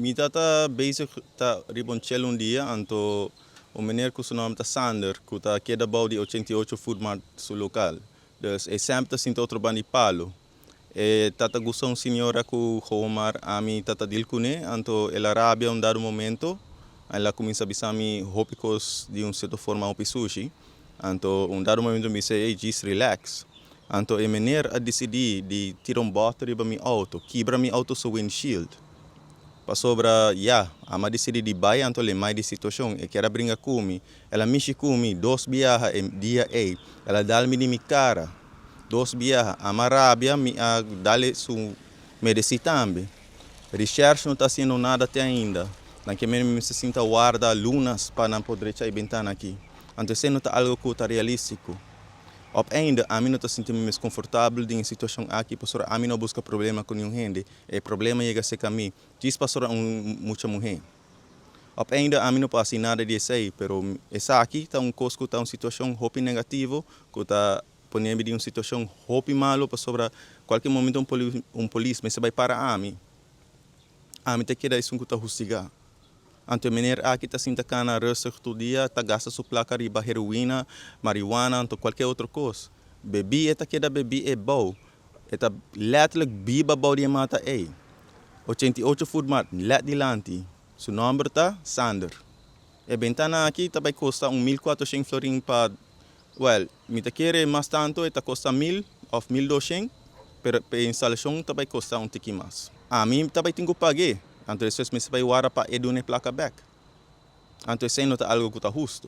Mi tata bezig ta ribonchel um dia, anto o meneer com o nome tá Sander, que tá aqui da bau de 88 Food Mart su local. Dus é sempre tá sinto outro bandi palo. E tata gusta um senhora com Homar a mi tata dilcune, anto ela rabia dado momento, ela começa a bisar mi hopicos de certa forma hopi sushi. Anto dado momento me disse, hey, just relax. Anto e meneer a decidir de tirar bote riba mi auto, quebra mi auto su windshield. Pa sobra, ama decidi de baia anto le mai de situação, e quer brincar comigo. Ela mexe comigo, dois viaja em dia e, ela dá-me de mi cara. Dois viaja, ama rabia, me dá-lhe su medicina também. Research não está sendo nada até ainda. Naque mesmo me se sinta guarda lunas para não poder sair ventana aqui. Então, se não está algo que está realístico. Op einde, a mim não estou sentindo mais confortável em situação aqui, pastor, a mim não busca problema com nenhum gente. E problema chega a ser caminho. Diz pastor muita mulher. Op einde, a mim não passa nada de isso, pero essa aqui está cosco, está uma situação hope negativo, que está ponendo em uma situação hope malo, pastor, qualquer momento polícia, mas vai para a mim. A mim tem que dar isso que está justificar. Anto meneer aqui está sinta cana rustig todo dia, tá gasta sua placa riba heroína, marihuana, anto qualquer outra coisa. Bebi eta que da bebi é bom. Eta letterlijk biba bom de mata é. 88 Food Mart, let dilante. Su número tá Sander. E bentana aqui tá vai custar 1.400 florin para, me tá querer mais tanto, eta custa 1.000 ou 1.200, pero a instalação tá vai custar um tiki mais. A mim tá vai ter que pagar. Então, isso me vai para edune placa back. Então, isso não é algo que está justo.